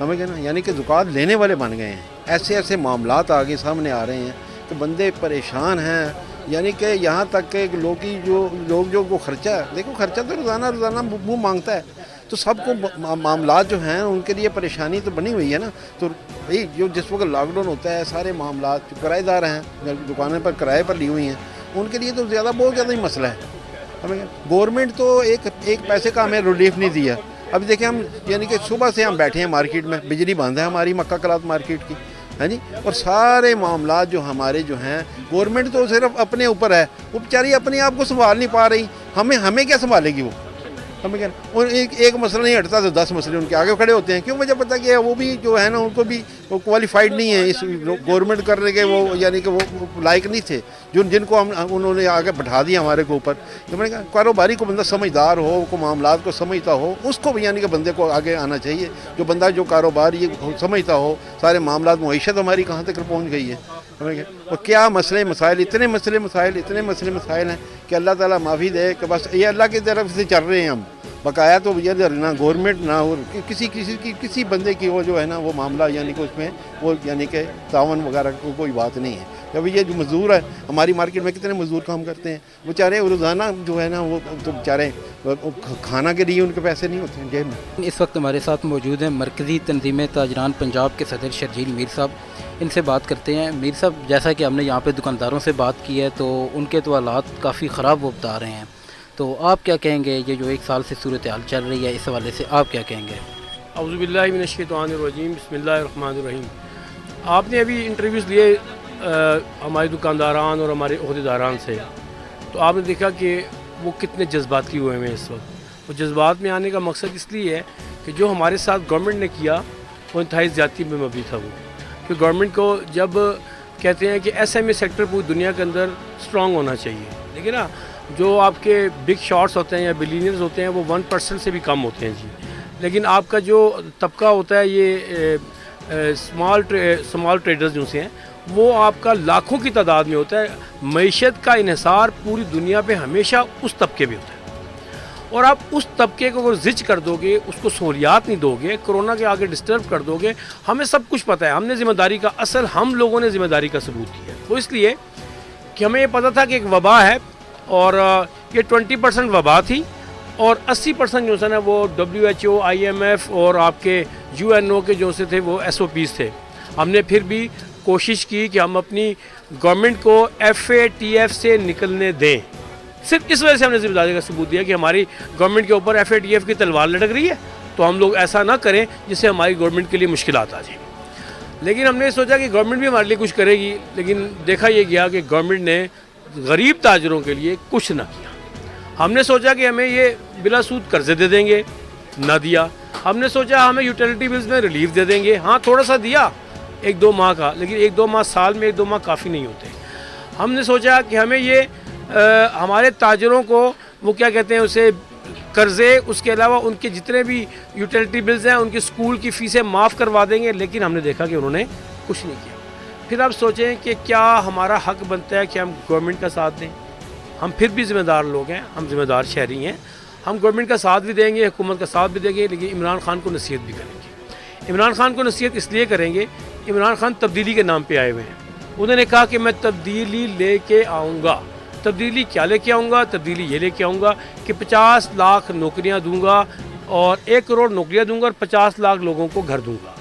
سمجھ گئے نا, یعنی کہ زکوٰۃ لینے والے بن گئے ہیں. ایسے ایسے معاملات آگے سامنے آ رہے ہیں کہ بندے پریشان ہیں. یعنی کہ یہاں تک کہ لوگ جو وہ خرچہ ہے, دیکھو خرچہ تو روزانہ منہ مانگتا ہے, تو سب کو معاملات جو ہیں ان کے لیے پریشانی تو بنی ہوئی ہے نا. تو بھائی جو جس وقت لاک ڈاؤن ہوتا ہے سارے معاملات جو کرائے دار ہیں, دکانیں پر کرائے پر لی ہوئی ہیں, ان کے لیے تو بہت زیادہ ہی مسئلہ ہے. گورنمنٹ تو ایک پیسے کا ہمیں ریلیف نہیں دیا. ابھی دیکھیں ہم یعنی کہ صبح سے ہم بیٹھے ہیں مارکیٹ میں, بجلی بند ہے ہماری مکہ کلات مارکیٹ کی, ہے جی, اور سارے معاملات جو ہمارے جو ہیں گورنمنٹ تو صرف اپنے اوپر ہے, وہ بیچاری اپنے آپ کو سنبھال نہیں پا رہی. ہمیں کیا سنبھالے گی وہ؟ ہمیں کیا, اور ایک مسئلہ نہیں ہٹتا تو 10 مسئلے ان کے آگے کھڑے ہوتے ہیں. کیوں؟ مجھے پتہ کہ وہ بھی جو ہے نا ان کو بھی کوالیفائڈ نہیں ہے اس گورنمنٹ کرنے کے, وہ یعنی کہ وہ لائق نہیں تھے جن کو انہوں نے آگے بٹھا دیا ہمارے کے اوپر. تو میں نے کہا کاروباری کو بندہ سمجھدار ہو, کو معاملات کو سمجھتا ہو, اس کو بھی یعنی کہ بندے کو آگے آنا چاہیے. جو بندہ جو کاروبار یہ سمجھتا ہو سارے معاملات, معیشت ہماری کہاں تک پہنچ گئی ہے. اور کیا مسئلے مسائل, اتنے مسائل ہیں کہ اللہ تعالیٰ معافی دے کہ بس یہ اللہ کی طرف سے چل رہے ہیں ہم. بقایا تو نہ گورنمنٹ نہ کسی بندے کی وہ جو ہے نا وہ معاملہ یعنی کہ اس میں وہ یعنی کہ تعاون وغیرہ کو کوئی بات نہیں ہے. جب یہ جو مزدور ہے ہماری مارکیٹ میں کتنے مزدور کام کرتے ہیں, بیچارے روزانہ جو ہے نا وہ تو بیچارے کھانا کے لیے ان کے پیسے نہیں ہوتے ہیں جیب میں. اس وقت ہمارے ساتھ موجود ہیں مرکزی تنظیم تاجران پنجاب کے صدر شرجیل میر صاحب. ان سے بات کرتے ہیں. میر صاحب, جیسا کہ ہم نے یہاں پہ دکانداروں سے بات کی ہے تو ان کے تو حالات کافی خراب وہ بتا رہے ہیں, تو آپ کیا کہیں گے؟ یہ جو 1 سال سے صورتحال چل رہی ہے اس حوالے سے آپ کیا کہیں گے؟ اعوذ باللہ من الشیطان الرجیم, بسم اللہ الرحمن الرحیم. آپ نے ابھی انٹرویوز لیے ہمارے دکانداران اور ہمارے عہدیداران سے, تو آپ نے دیکھا کہ وہ کتنے جذباتی ہوئے ہیں اس وقت. وہ جذبات میں آنے کا مقصد اس لیے ہے کہ جو ہمارے ساتھ گورنمنٹ نے کیا وہ انتہائی زیادتی میں مبنی تھا. وہ کہ گورنمنٹ کو جب کہتے ہیں کہ ایس ایم ای سیکٹر پوری دنیا کے اندر اسٹرانگ ہونا چاہیے, لیکن نا جو آپ کے بگ شاٹس ہوتے ہیں یا بلینئرز ہوتے ہیں وہ 1% سے بھی کم ہوتے ہیں جی. لیکن آپ کا جو طبقہ ہوتا ہے یہ اسمال ٹریڈرز جو سے ہیں وہ آپ کا لاکھوں کی تعداد میں ہوتا ہے. معیشت کا انحصار پوری دنیا پہ ہمیشہ اس طبقے پہ ہوتا ہے, اور آپ اس طبقے کو اگر زچ کر دو گے, اس کو سہولیات نہیں دو گے, کرونا کے آگے ڈسٹرب کر دو گے. ہمیں سب کچھ پتہ ہے, ہم نے ذمہ داری کا ہم لوگوں نے ذمہ داری کا ثبوت کیا. وہ اس لیے کہ ہمیں یہ پتہ تھا کہ ایک وبا ہے, اور یہ 20% وبا تھی, اور 80% جو ہے نا وہ WHO, IMF اور آپ کے UNO کے جو سے تھے وہ SOPs تھے. ہم نے پھر بھی کوشش کی کہ ہم اپنی گورنمنٹ کو FATF سے نکلنے دیں. صرف اس وجہ سے ہم نے ذمہ داری کا ثبوت دیا کہ ہماری گورنمنٹ کے اوپر FATF کی تلوار لٹک رہی ہے, تو ہم لوگ ایسا نہ کریں جس سے ہماری گورنمنٹ کے لیے مشکلات آ جائیں. لیکن ہم نے سوچا کہ گورنمنٹ بھی ہمارے لیے کچھ کرے گی, لیکن دیکھا یہ گیا کہ گورنمنٹ نے غریب تاجروں کے لیے کچھ نہ کیا. ہم نے سوچا کہ ہمیں یہ بلا سود قرضے دے دیں گے, نہ دیا. ہم نے سوچا ہمیں یوٹیلیٹی بلز میں ریلیف دے دیں گے, ہاں تھوڑا سا دیا 1-2 ماہ کا, لیکن 1-2 ماہ سال میں 1-2 ماہ کافی نہیں ہوتے. ہم نے سوچا کہ ہمیں یہ ہمارے تاجروں کو وہ کیا کہتے ہیں اسے قرضے, اس کے علاوہ ان کے جتنے بھی یوٹیلیٹی بلز ہیں ان کی اسکول کی فیسیں معاف کروا دیں گے. لیکن ہم نے دیکھا کہ انہوں نے کچھ نہیں کیا. پھر آپ سوچیں کہ کیا ہمارا حق بنتا ہے کہ ہم گورنمنٹ کا ساتھ دیں. ہم پھر بھی ذمہ دار لوگ ہیں, ہم ذمہ دار شہری ہیں, ہم گورنمنٹ کا ساتھ بھی دیں گے, حکومت کا ساتھ بھی دیں گے, لیکن عمران خان کو نصیحت بھی کریں گے. عمران خان کو نصیحت اس لیے کریں گے, عمران خان تبدیلی کے نام پہ آئے ہوئے ہیں. انہوں نے کہا کہ میں تبدیلی لے کے آؤں گا. تبدیلی کیا لے کے آؤں گا؟ تبدیلی یہ لے کے آؤں گا کہ 50 لاکھ نوکریاں دوں گا, اور 1 کروڑ نوکریاں دوں گا, اور 50 لاکھ لوگوں کو گھر دوں گا.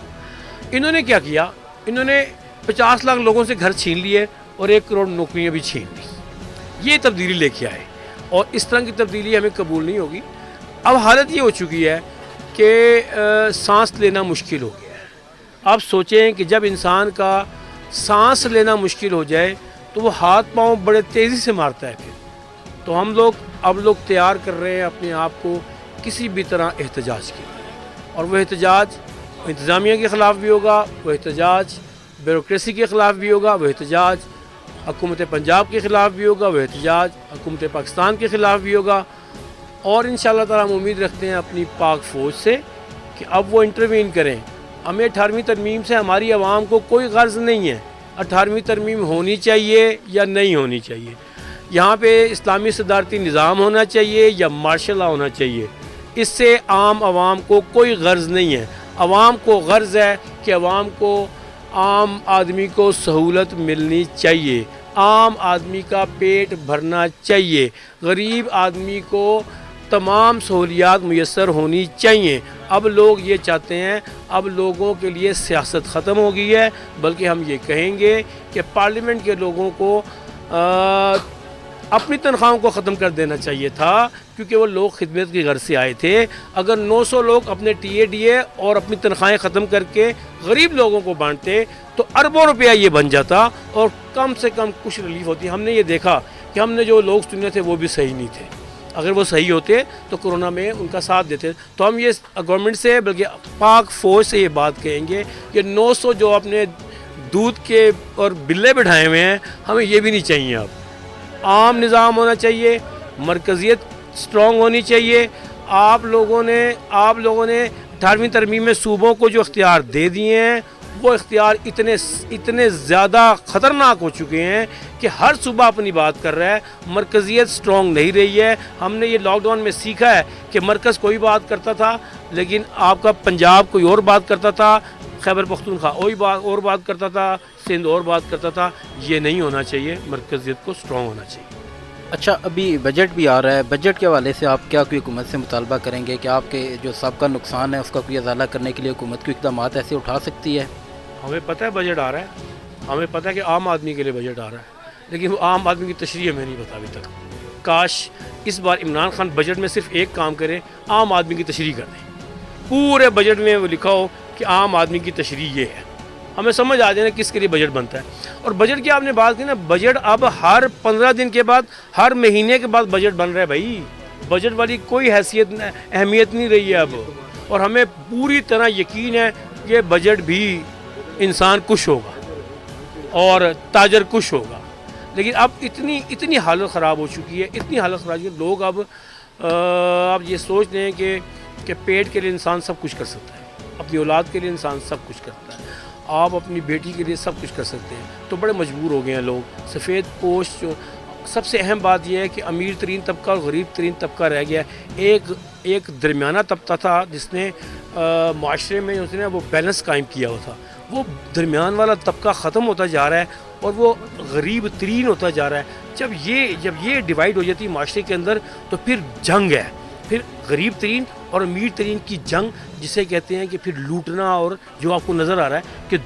انہوں نے کیا کیا؟ انہوں نے 50 لاکھ لوگوں سے گھر چھین لیے اور 1 کروڑ نوکریاں بھی چھین لی. یہ تبدیلی لے کے آئے, اور اس طرح کی تبدیلی ہمیں قبول نہیں ہوگی. اب حالت یہ ہو چکی ہے کہ سانس لینا مشکل ہو گیا ہے. آپ سوچیں کہ جب انسان کا سانس لینا مشکل ہو جائے تو وہ ہاتھ پاؤں بڑے تیزی سے مارتا ہے. پھر تو ہم لوگ تیار کر رہے ہیں اپنے آپ کو کسی بھی طرح احتجاج کے لیے, اور وہ احتجاج انتظامیہ کے خلاف بھی ہوگا, وہ احتجاج بیوروکریسی کے خلاف بھی ہوگا, وہ احتجاج حکومت پنجاب کے خلاف بھی ہوگا, وہ احتجاج حکومت پاکستان کے خلاف بھی ہوگا. اور انشاءاللہ تعالیٰ ہم امید رکھتے ہیں اپنی پاک فوج سے کہ اب وہ انٹروین کریں. ہمیں 18ویں ترمیم سے ہماری عوام کو کوئی غرض نہیں ہے. 18ویں ترمیم ہونی چاہیے یا نہیں ہونی چاہیے, یہاں پہ اسلامی صدارتی نظام ہونا چاہیے یا مارشل لا ہونا چاہیے, اس سے عام عوام کو کوئی غرض نہیں ہے. عوام کو غرض ہے کہ عوام کو عام آدمی کو سہولت ملنی چاہیے, عام آدمی کا پیٹ بھرنا چاہیے, غریب آدمی کو تمام سہولیات میسر ہونی چاہیے. اب لوگ یہ چاہتے ہیں, اب لوگوں کے لیے سیاست ختم ہو گئی ہے, بلکہ ہم یہ کہیں گے کہ پارلیمنٹ کے لوگوں کو اپنی تنخواہوں کو ختم کر دینا چاہیے تھا, کیونکہ وہ لوگ خدمت کی غرض سے آئے تھے. اگر 900 لوگ اپنے ٹی اے ڈی اے اور اپنی تنخواہیں ختم کر کے غریب لوگوں کو بانٹتے تو اربوں روپیہ یہ بن جاتا اور کم سے کم کچھ ریلیف ہوتی. ہم نے یہ دیکھا کہ ہم نے جو لوگ چنے تھے وہ بھی صحیح نہیں تھے. اگر وہ صحیح ہوتے تو کرونا میں ان کا ساتھ دیتے. تو ہم یہ گورنمنٹ سے بلکہ پاک فوج سے یہ بات کہیں گے کہ 900 جو اپنے دودھ کے اور بلے بٹھائے ہوئے ہیں, ہمیں یہ بھی نہیں چاہیے. اب عام نظام ہونا چاہیے, مرکزیت سٹرونگ ہونی چاہیے. آپ لوگوں نے 18ویں ترمیم میں صوبوں کو جو اختیار دے دیے ہیں وہ اختیار اتنے زیادہ خطرناک ہو چکے ہیں کہ ہر صوبہ اپنی بات کر رہا ہے, مرکزیت سٹرونگ نہیں رہی ہے. ہم نے یہ لاک ڈاؤن میں سیکھا ہے کہ مرکز کوئی بات کرتا تھا لیکن آپ کا پنجاب کوئی اور بات کرتا تھا, خیبر پختونخوا اور بات کرتا تھا, سندھ اور بات کرتا تھا. یہ نہیں ہونا چاہیے, مرکزیت کو سٹرونگ ہونا چاہیے. اچھا, ابھی بجٹ بھی آ رہا ہے, بجٹ کے حوالے سے آپ کیا کوئی حکومت سے مطالبہ کریں گے کہ آپ کے جو سابقہ نقصان ہے اس کا کوئی ازالہ کرنے کے لیے حکومت کوئی اقدامات ایسے اٹھا سکتی ہے؟ ہمیں پتہ ہے بجٹ آ رہا ہے, ہمیں پتہ ہے کہ عام آدمی کے لیے بجٹ آ رہا ہے, لیکن وہ عام آدمی کی تشریح ہمیں نہیں پتہ ابھی تک. کاش اس بار عمران خان بجٹ میں صرف ایک کام کرے, عام آدمی کی تشریح کر دیں. پورے بجٹ میں وہ لکھا ہو کہ عام آدمی کی تشریح یہ ہے, ہمیں سمجھ آ جائے نا کس کے لیے بجٹ بنتا ہے. اور بجٹ کی آپ نے بات کی نا, بجٹ اب ہر 15 دن کے بعد, ہر مہینے کے بعد بجٹ بن رہا ہے بھائی. بجٹ والی کوئی اہمیت نہیں رہی ہے اب. اور ہمیں پوری طرح یقین ہے کہ بجٹ بھی انسان خوش ہوگا اور تاجر خوش ہوگا. لیکن اب اتنی حالت خراب ہو چکی ہے, اتنی حالت خراب ہے, لوگ اب یہ سوچ رہے ہیں کہ پیٹ کے لیے انسان سب کچھ کر سکتا ہے, اپنی اولاد کے لیے انسان سب کچھ کرتا ہے, آپ اپنی بیٹی کے لیے سب کچھ کر سکتے ہیں. تو بڑے مجبور ہو گئے ہیں لوگ. سفید پوش سب سے اہم بات یہ ہے کہ امیر ترین طبقہ اور غریب ترین طبقہ رہ گیا. ایک درمیانہ طبقہ تھا جس نے معاشرے میں اس نے وہ بیلنس قائم کیا ہوا تھا. وہ درمیان والا طبقہ ختم ہوتا جا رہا ہے اور وہ غریب ترین ہوتا جا رہا ہے. جب یہ ڈیوائیڈ ہو جاتی ہے معاشرے کے اندر تو پھر جنگ ہے, پھر غریب ترین اور امیر ترین کی جنگ, جسے کہتے ہیں کہ پھر لوٹنا. اور جو آپ کو نظر آ رہا ہے کہ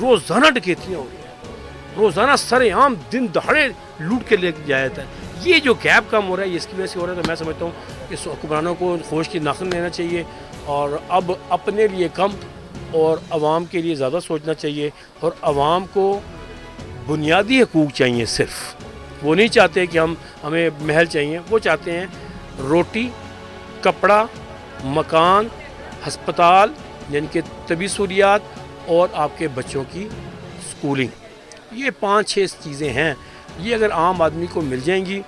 روزانہ ڈکیتیاں ہو رہی ہیں, روزانہ سر عام دن دہاڑے لوٹ کے لے جایا جاتا ہے. یہ جو گیپ کم ہو رہا ہے اس کی وجہ سے ہو رہا ہے. تو میں سمجھتا ہوں کہ حکمرانوں کو ہوش کی ناخن لینا چاہیے اور اب اپنے لیے کم اور عوام کے لیے زیادہ سوچنا چاہیے. اور عوام کو بنیادی حقوق چاہیے صرف. وہ نہیں چاہتے کہ ہمیں محل چاہیے, وہ چاہتے ہیں روٹی, کپڑا, مکان, ہسپتال یعنی کہ طبی سہولیات اور آپ کے بچوں کی سکولنگ. یہ 5-6 چیزیں ہیں. یہ اگر عام آدمی کو مل جائیں گی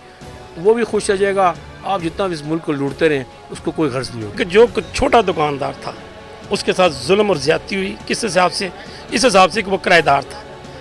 وہ بھی خوش رہ جائے گا. آپ جتنا بھی اس ملک کو لوٹتے رہیں اس کو کوئی غرض نہیں ہوگا. کہ جو چھوٹا دکاندار تھا اس کے ساتھ ظلم اور زیادتی ہوئی. کس حساب سے؟ اس حساب سے کہ وہ کرایہ دار تھا,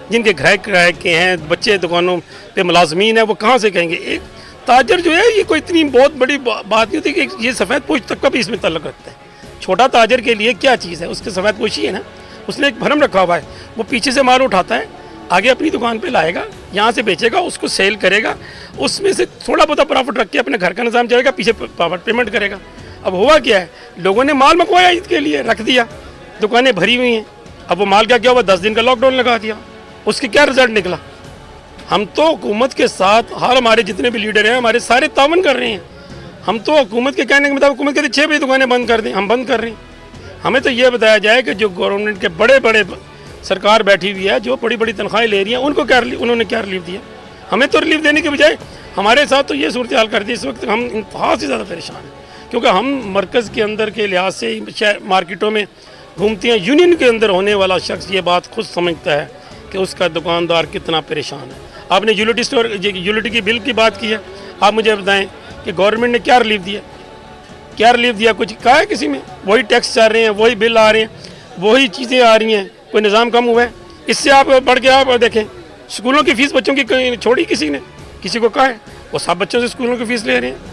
جن کے گھر کرائے کے ہیں, بچے دکانوں پہ ملازمین ہیں, وہ کہاں سے کہیں گے؟ ایک تاجر جو ہے یہ کوئی اتنی بہت بڑی بات نہیں ہوتی کہ یہ سفید پوش تک کا بھی اس میں تعلق رکھتا ہے. چھوٹا تاجر کے لیے کیا چیز ہے؟ اس کے سفید پوشی ہے نا, اس نے ایک بھرم رکھا ہوا ہے. وہ پیچھے سے مال اٹھاتا ہے, آگے اپنی دکان پہ لائے گا, یہاں سے بیچے گا, اس کو سیل کرے گا, اس میں سے تھوڑا بہت پرافٹ رکھ کے اپنے گھر کا نظام چلے گا, پیچھے پیمنٹ کرے گا. اب ہوا کیا ہے, لوگوں نے مال منگوایا عید کے لیے, رکھ دیا, دکانیں بھری ہوئی ہیں. اب وہ مال کیا ہوا, 10 دن کا لاک ڈاؤن لگا دیا. اس کے کیا رزلٹ نکلا؟ ہم تو حکومت کے ساتھ ہر ہمارے جتنے بھی لیڈر ہیں ہمارے سارے تعاون کر رہے ہیں. ہم تو حکومت کے کہنے کے مطابق, حکومت کہتے 6 بجے دکانیں بند کر دیں, ہم بند کر رہے ہیں. ہمیں تو یہ بتایا جائے کہ جو گورنمنٹ کے بڑے سرکار بیٹھی ہوئی ہے, جو بڑی تنخواہیں لے رہی ہیں, ان کو انہوں نے کیا ریلیف دیا؟ ہمیں تو ریلیف دینے کے بجائے ہمارے ساتھ تو یہ صورتحال کر دی. اس وقت ہم انتہا سے زیادہ پریشان ہیں کیونکہ ہم مرکز کے اندر کے لحاظ سے مارکیٹوں میں گھومتے ہیں. یونین کے اندر ہونے والا شخص یہ بات خود سمجھتا ہے کہ اس کا دکاندار کتنا پریشان ہے. آپ نے یوٹیلیٹی کی بل کی بات کی ہے, آپ مجھے بتائیں کہ گورنمنٹ نے کیا ریلیف دیا؟ کچھ کہا ہے کسی میں؟ وہی ٹیکس چل رہے ہیں, وہی بل آ رہے ہیں, وہی چیزیں آ رہی ہیں, کوئی نظام کم ہوا ہے؟ اس سے آپ بڑھ کے آپ دیکھیں, اسکولوں کی فیس بچوں کی چھوڑی کسی نے؟ کسی کو کہا ہے؟ وہ سب بچوں سے اسکولوں کی فیس لے رہے ہیں.